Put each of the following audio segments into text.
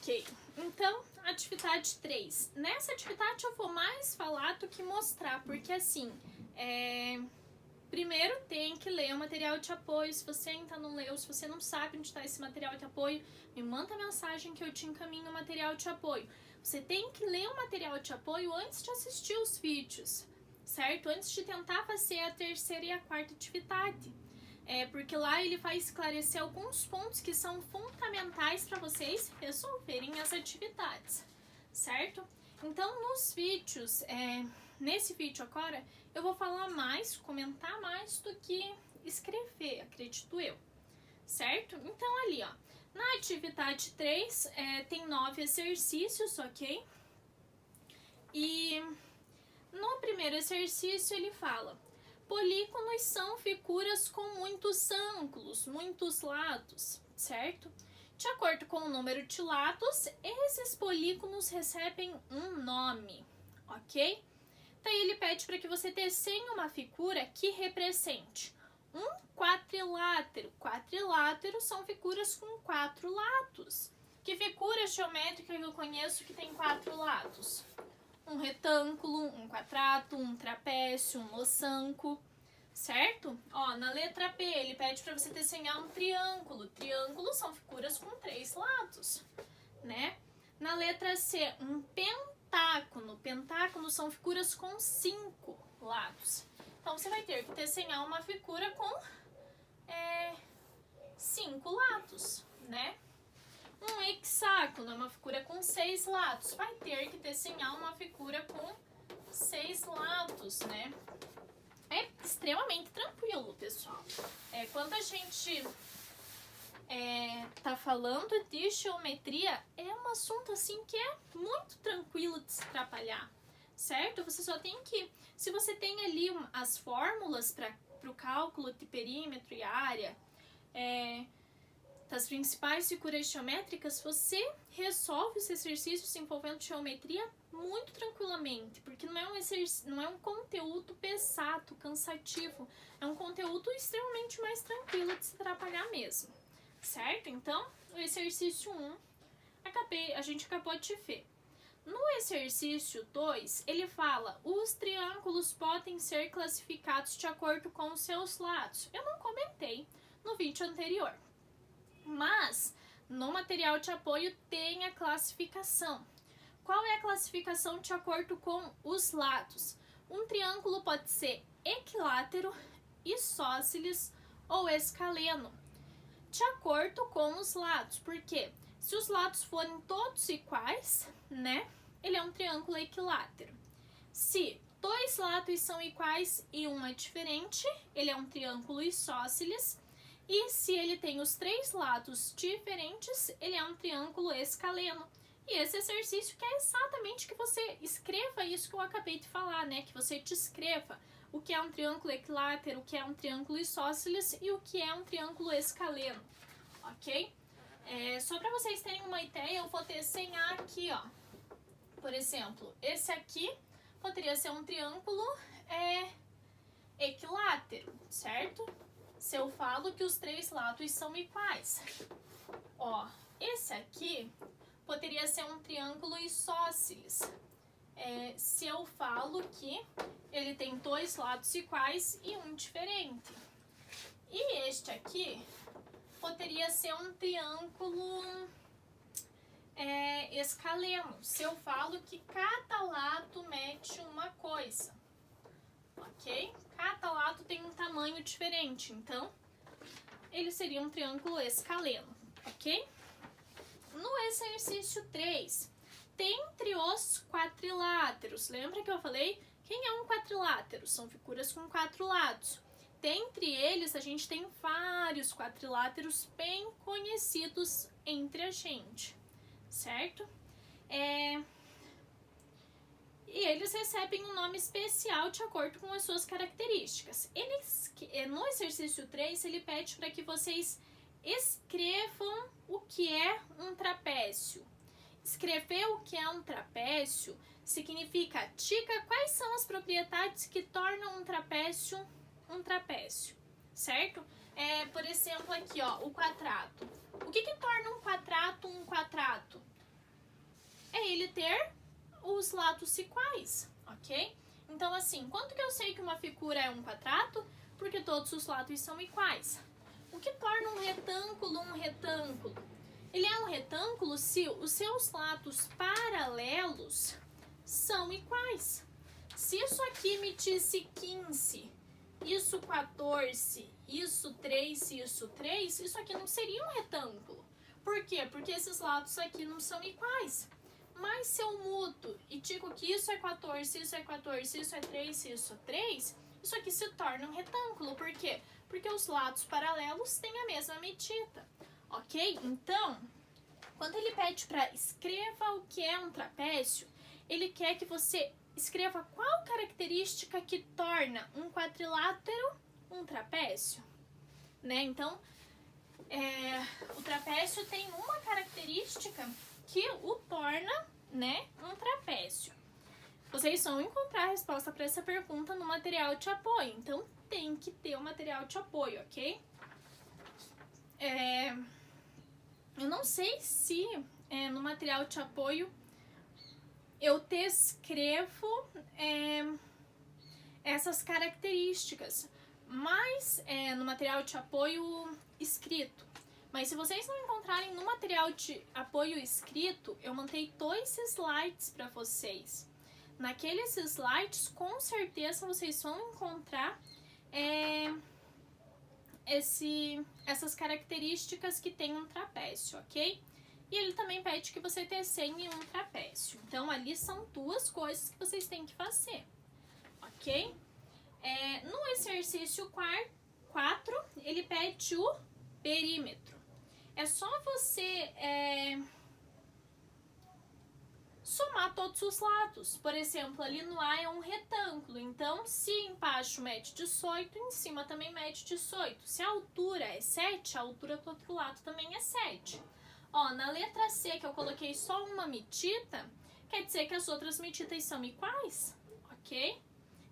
Ok, então, atividade 3. Nessa atividade eu vou mais falar do que mostrar, porque assim, primeiro tem que ler o material de apoio. Se você ainda não leu, se você não sabe onde está esse material de apoio, me manda mensagem que eu te encaminho o material de apoio. Você tem que ler o material de apoio antes de assistir os vídeos, certo? Antes de tentar fazer a terceira e a quarta atividade. Porque lá ele vai esclarecer alguns pontos que são fundamentais para vocês resolverem as atividades, certo? Então, nos vídeos, nesse vídeo agora, eu vou falar mais, comentar mais do que escrever, acredito eu, certo? Então, ali, ó, na atividade 3, tem 9 exercícios, ok? E no primeiro exercício ele fala: polígonos são figuras com muitos ângulos, muitos lados, certo? De acordo com o número de lados, esses polígonos recebem um nome, ok? Daí ele pede para que você desenhe uma figura que represente um quadrilátero. Quadriláteros são figuras com 4 lados. Que figura geométrica eu conheço que tem 4 lados? Um retângulo, um quadrado, um trapézio, um losango, certo? Ó, na letra B ele pede para você desenhar um triângulo. Triângulos são figuras com 3 lados, né? Na letra C, um pentágono. Pentágonos são figuras com 5 lados. Então você vai ter que desenhar uma figura com 5 lados, né? Um hexágono é uma figura com 6 lados. Vai ter que desenhar uma figura com 6 lados, né? É extremamente tranquilo, pessoal. Quando a gente tá falando de geometria, é um assunto assim que é muito tranquilo de se trabalhar, certo? Você só tem que, se você tem ali as fórmulas para o cálculo de perímetro e área, das principais figuras geométricas, você resolve os exercícios envolvendo geometria muito tranquilamente, porque não é um conteúdo pesado, cansativo, é um conteúdo extremamente mais tranquilo de se trabalhar mesmo, certo? Então, o exercício 1, a gente acabou de ver. No exercício 2, ele fala: os triângulos podem ser classificados de acordo com os seus lados. Eu não comentei no vídeo anterior, mas no material de apoio tem a classificação. Qual é a classificação de acordo com os lados? Um triângulo pode ser equilátero, isósceles ou escaleno, de acordo com os lados. Porque se os lados forem todos iguais, né, ele é um triângulo equilátero. Se 2 lados são iguais e um é diferente, ele é um triângulo isósceles. E se ele tem os 3 lados diferentes, ele é um triângulo escaleno. E esse exercício que é exatamente que você escreva isso que eu acabei de falar, né? Que você descreva o que é um triângulo equilátero, o que é um triângulo isósceles e o que é um triângulo escaleno, ok? Só para vocês terem uma ideia, eu vou desenhar aqui, ó. Por exemplo, esse aqui poderia ser um triângulo equilátero, certo? Se eu falo que os 3 lados são iguais. Ó, esse aqui poderia ser um triângulo isósceles. Se eu falo que ele tem 2 lados iguais e um diferente. E este aqui poderia ser um triângulo escaleno. Se eu falo que cada lado mede uma coisa, ok? Cada lado tem um tamanho diferente, então ele seria um triângulo escaleno, ok? No exercício 3, dentre os quadriláteros, lembra que eu falei? Quem é um quadrilátero? São figuras com 4 lados. Dentre eles, a gente tem vários quadriláteros bem conhecidos entre a gente, certo? E eles recebem um nome especial de acordo com as suas características. No exercício 3, ele pede para que vocês escrevam o que é um trapézio. Escrever o que é um trapézio significa: diga quais são as propriedades que tornam um trapézio, certo? Por exemplo, aqui, ó, o quadrado. O que torna um quadrado um quadrado? é ele ter os lados iguais, ok? Então, assim, quanto que eu sei que uma figura é um quadrado? Porque todos os lados são iguais. O que torna um retângulo um retângulo? Ele é um retângulo se os seus lados paralelos são iguais. Se isso aqui me disse 15, isso 14, isso 3, isso 3, isso aqui não seria um retângulo. Por quê? Porque esses lados aqui não são iguais. Mas se eu mudo e digo que isso é 14, isso é 14, isso é 3, isso é 3, isso aqui se torna um retângulo. Por quê? Porque os lados paralelos têm a mesma medida, ok? Então, quando ele pede para escreva o que é um trapézio, ele quer que você escreva qual característica que torna um quadrilátero um trapézio, né? Então, o trapézio tem uma característica que o torna, né, um trapézio. Vocês vão encontrar a resposta para essa pergunta no material de apoio, então tem que ter o material de apoio, ok? Eu não sei se no material de apoio eu descrevo essas características, mas no material de apoio escrito. Mas se vocês não encontrarem no material de apoio escrito, eu mandei 2 slides para vocês. Naqueles slides, com certeza vocês vão encontrar essas características que tem um trapézio, ok? E ele também pede que você desenhe um trapézio. Então, ali são 2 coisas que vocês têm que fazer, ok? No exercício 4, ele pede o perímetro. É só você somar todos os lados. Por exemplo, ali no A é um retângulo. Então, se embaixo mede 18, em cima também mede 18. Se a altura é 7, a altura do outro lado também é 7. Ó, na letra C, que eu coloquei só uma medida, quer dizer que as outras medidas são iguais, ok?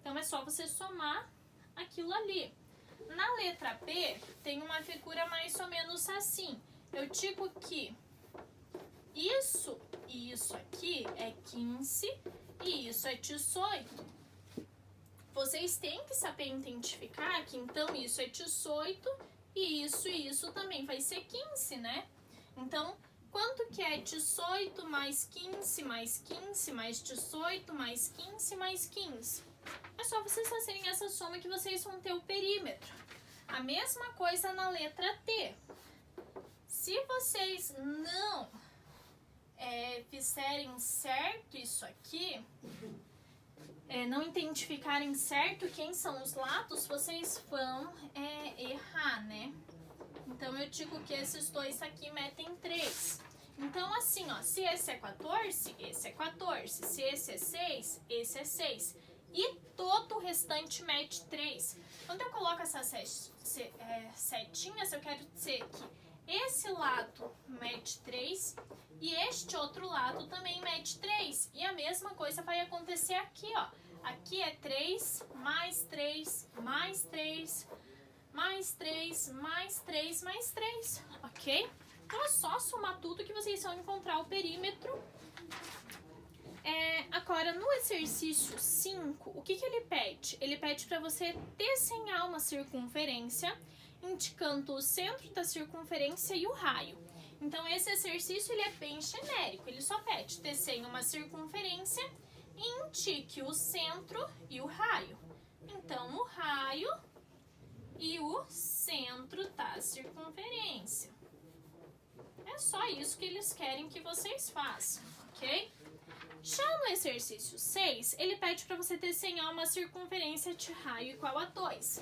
Então, é só você somar aquilo ali. Na letra B, tem uma figura mais ou menos assim. Eu digo que isso e isso aqui é 15 e isso é 18. Vocês têm que saber identificar que então isso é 18 e isso também vai ser 15, né? Então, quanto que é 18 mais 15 mais 15 mais 18 mais 15 mais 15? É só vocês fazerem essa soma que vocês vão ter o perímetro. A mesma coisa na letra T. Se vocês não fizerem certo isso aqui, não identificarem certo quem são os lados, vocês vão errar, né? Então, eu digo que esses 2 aqui metem 3. Então, assim, ó, se esse é 14, esse é 14. Se esse é 6, esse é 6. E todo o restante mede 3. Quando eu coloco essas setinhas, eu quero dizer que esse lado mede 3 e este outro lado também mede 3. E a mesma coisa vai acontecer aqui, ó. Aqui é 3, mais 3, mais 3, mais 3, mais 3, mais 3, ok? Então é só somar tudo que vocês vão encontrar o perímetro. Agora, no exercício 5, o que ele pede? Ele pede para você desenhar uma circunferência, indicando o centro da circunferência e o raio. Então, esse exercício ele é bem genérico, ele só pede desenhe uma circunferência e indique o centro e o raio. Então, o raio e o centro da circunferência. É só isso que eles querem que vocês façam, ok? Já no exercício 6, ele pede para você desenhar uma circunferência de raio igual a 2.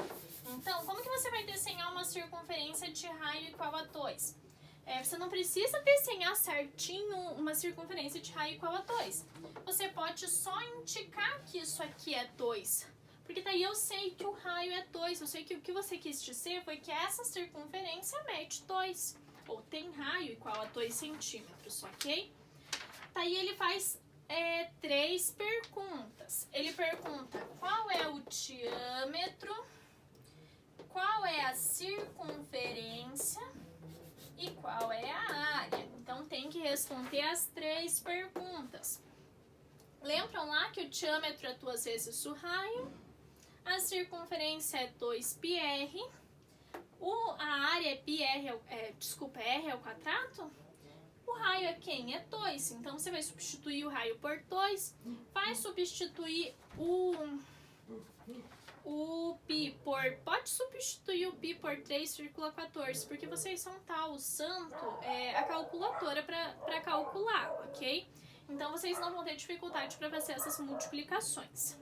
Então, como que você vai desenhar uma circunferência de raio igual a 2? Você não precisa desenhar certinho uma circunferência de raio igual a 2. Você pode só indicar que isso aqui é 2. Porque daí eu sei que o raio é 2. Eu sei que o que você quis dizer foi que essa circunferência mede 2. Ou tem raio igual a 2 centímetros, ok? Daí ele faz 3 perguntas. Ele pergunta qual é o diâmetro, qual é a circunferência e qual é a área. Então tem que responder as 3 perguntas. contas. Lembram lá que o diâmetro é 2 vezes o raio, a circunferência é 2πr, a área é πr, r ao quadrado, o raio é quem? É 2, então você vai substituir o raio por 2, vai substituir o π por... Pode substituir o π por 3,14, porque vocês só tá usando a calculadora para calcular, ok? Então, vocês não vão ter dificuldade para fazer essas multiplicações.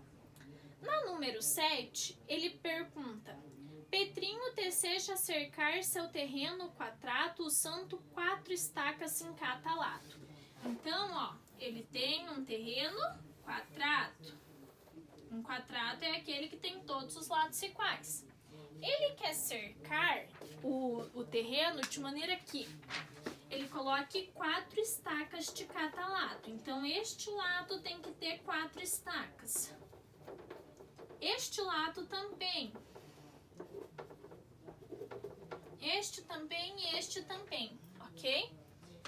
Na número 7, ele pergunta: Petrinho deseja cercar seu terreno quadrado usando 4 estacas em cada lado. Então, ó, ele tem um terreno quadrado. Um quadrado é aquele que tem todos os lados iguais. Ele quer cercar o terreno de maneira que ele coloque 4 estacas de cada lado. Então, este lado tem que ter 4 estacas. Este lado também. Este também e este também, ok?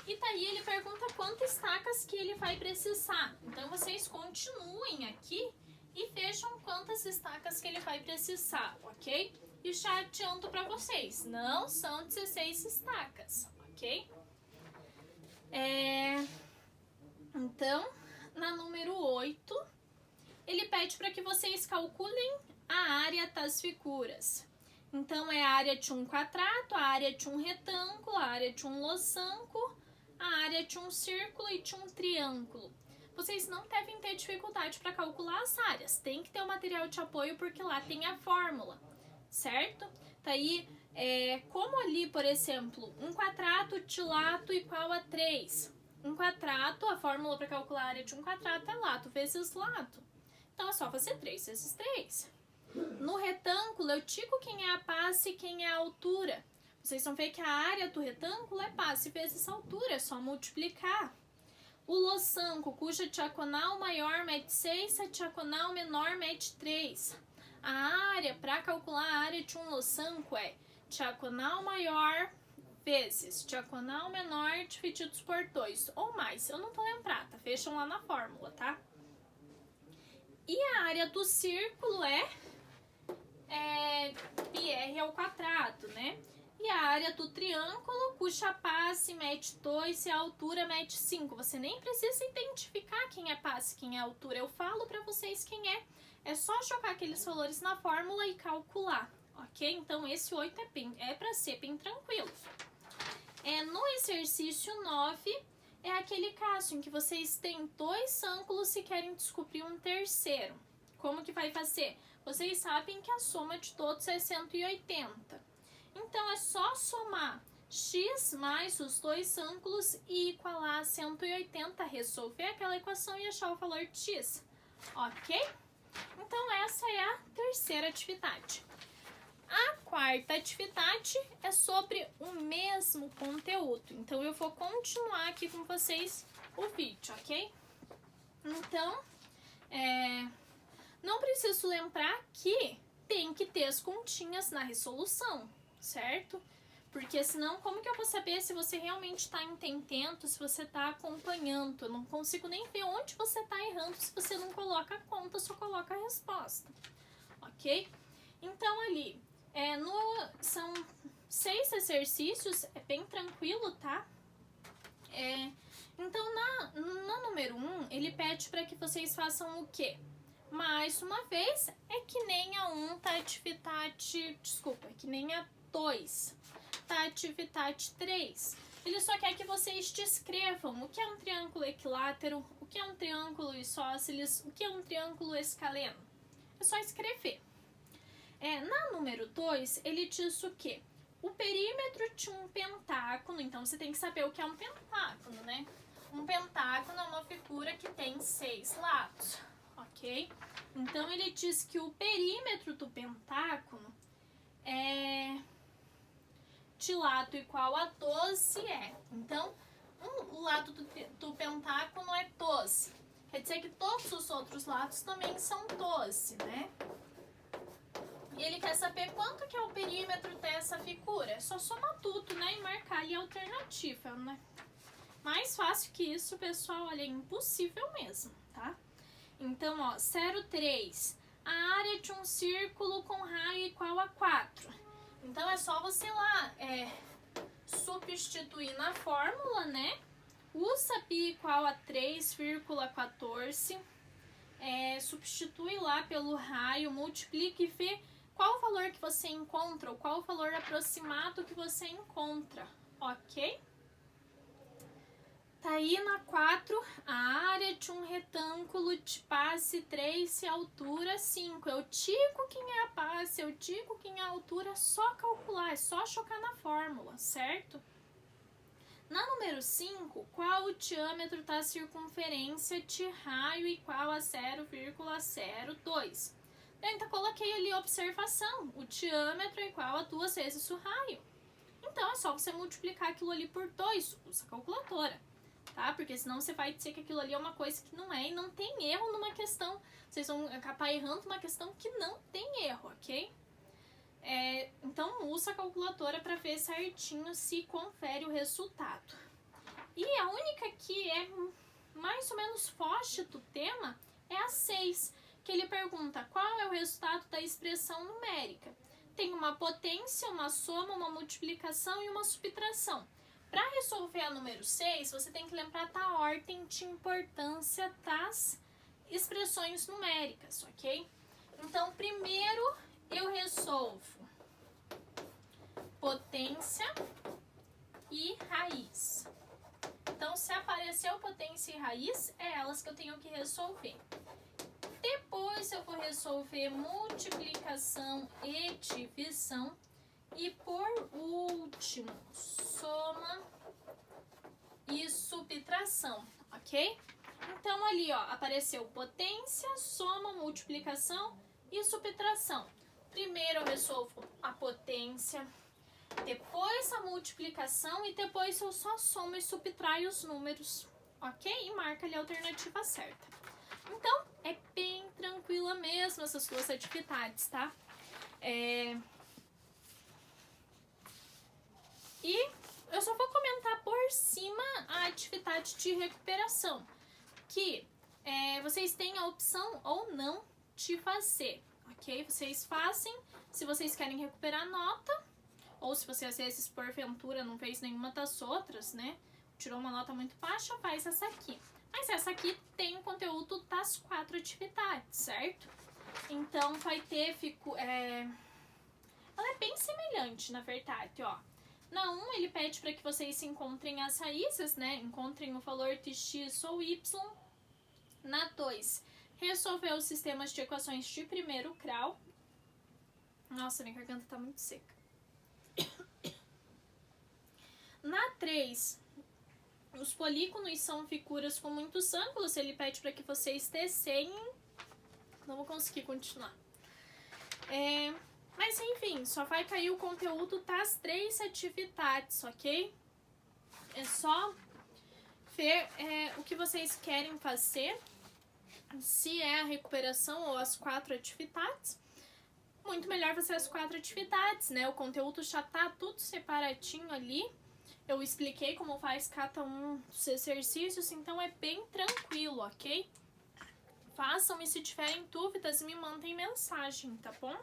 E daí ele pergunta quantas estacas que ele vai precisar. Então, vocês continuem aqui e vejam quantas estacas que ele vai precisar, ok? E já adianto para vocês, não são 16 estacas, ok? Então, na número 8, ele pede para que vocês calculem a área das figuras. Então, é a área de um quadrado, a área de um retângulo, a área de um losango, a área de um círculo e de um triângulo. Vocês não devem ter dificuldade para calcular as áreas. Tem que ter o material de apoio porque lá tem a fórmula, certo? Daí, como ali, por exemplo, um quadrado de lado igual a 3. Um quadrado, a fórmula para calcular a área de um quadrado é lado vezes lado. Então, é só fazer 3 vezes 3. No retângulo, eu digo quem é a base e quem é a altura. Vocês vão ver que a área do retângulo é base vezes altura, é só multiplicar. O losango, cuja diagonal maior mede 6, a diagonal menor mede 3. A área, para calcular a área de um losango, é diagonal maior vezes diagonal menor divididos por 2, ou mais. Eu não tô lembrada, fecham lá na fórmula, tá? E a área do círculo é πr ao quadrado, né? E a área do triângulo, cuja base mede 2 e a altura mede 5. Você nem precisa identificar quem é base e quem é altura. Eu falo para vocês quem é. É só jogar aqueles valores na fórmula e calcular, ok? Então, esse 8 é para ser bem tranquilo. No exercício 9, é aquele caso em que vocês têm 2 ângulos e querem descobrir um terceiro. Como que vai fazer? Vocês sabem que a soma de todos é 180. Então, é só somar x mais os 2 ângulos e igualar a 180, resolver aquela equação e achar o valor de x, ok? Então, essa é a terceira atividade. A quarta atividade é sobre o mesmo conteúdo. Então, eu vou continuar aqui com vocês o vídeo, ok? Então, não preciso lembrar que tem que ter as continhas na resolução, certo? Porque senão, como que eu vou saber se você realmente está entendendo, se você está acompanhando? Eu não consigo nem ver onde você está errando se você não coloca a conta, só coloca a resposta, ok? Então, ali, são 6 exercícios, é bem tranquilo, tá? Então, na número 1, ele pede para que vocês façam o quê? Mais uma vez, é que nem a 1 tá atividade... Desculpa, é que nem a 2 tá atividade 3. Ele só quer que vocês descrevam o que é um triângulo equilátero, o que é um triângulo isósceles, o que é um triângulo escaleno. É só escrever. Na número 2, ele diz o quê? O perímetro de um pentágono, então você tem que saber o que é um pentágono, né? Um pentágono é uma figura que tem 6 lados, ok? Então, ele diz que o perímetro do pentágono é de lado igual a 12 Então, o lado do pentágono é 12. Quer dizer que todos os outros lados também são 12, né? E ele quer saber quanto que é o perímetro dessa figura. É só somar tudo, né? E marcar ali a alternativa, né? Mais fácil que isso, pessoal, olha, é impossível mesmo, tá? Então, ó, 0,3. A área de um círculo com raio igual a 4. Então, é só você lá substituir na fórmula, né? Usa π igual a 3,14. Substitui lá pelo raio, multiplica e vê qual o valor que você encontra, ou qual o valor aproximado que você encontra, ok? Tá aí na 4, a área de um retângulo de base 3 e altura 5. Eu digo quem é a base, eu digo quem é a altura, é só calcular, é só chocar na fórmula, certo? Na número 5, qual o diâmetro da circunferência de raio igual a 0,02? Então, coloquei ali a observação, o diâmetro é igual a 2 vezes o raio. Então, é só você multiplicar aquilo ali por 2, usa a calculadora, tá? Porque senão você vai dizer que aquilo ali é uma coisa que não é e não tem erro numa questão. Vocês vão acabar errando numa questão que não tem erro, ok? Então, usa a calculadora para ver certinho se confere o resultado. E a única que é mais ou menos foge do tema é a 6, que ele pergunta qual é o resultado da expressão numérica. Tem uma potência, uma soma, uma multiplicação e uma subtração. Para resolver a número 6, você tem que lembrar da ordem de importância das expressões numéricas, ok? Então, primeiro eu resolvo potência e raiz. Então, se apareceu potência e raiz, é elas que eu tenho que resolver. Depois eu vou resolver multiplicação e divisão. E por último, soma e subtração, ok? Então, ali, ó, apareceu potência, soma, multiplicação e subtração. Primeiro eu resolvo a potência, depois a multiplicação e depois eu só somo e subtraio os números, ok? E marca ali a alternativa certa. Então, é bem tranquila mesmo essas duas atividades, tá? E eu só vou comentar por cima a atividade de recuperação, que vocês têm a opção ou não de fazer, ok? Vocês fazem, se vocês querem recuperar nota, ou se você às vezes porventura não fez nenhuma das outras, né? Tirou uma nota muito baixa, faz essa aqui. Mas essa aqui tem o conteúdo das 4 atividades, certo? Então vai ter, ela é bem semelhante, na verdade, ó. Na 1, ele pede para que vocês encontrem as raízes, né? Encontrem o valor de x ou y. Na 2, resolver os sistemas de equações de primeiro grau. Nossa, minha garganta tá muito seca. Na 3, os polígonos são figuras com muitos ângulos. Ele pede para que vocês desenhem. Não vou conseguir continuar. Mas enfim, só vai cair o conteúdo das 3 atividades, ok? É só ver o que vocês querem fazer, se é a recuperação ou as 4 atividades. Muito melhor fazer as 4 atividades, né? O conteúdo já tá tudo separadinho ali. Eu expliquei como faz cada um dos exercícios, então é bem tranquilo, ok? Façam e se tiverem dúvidas, me mandem mensagem, tá bom?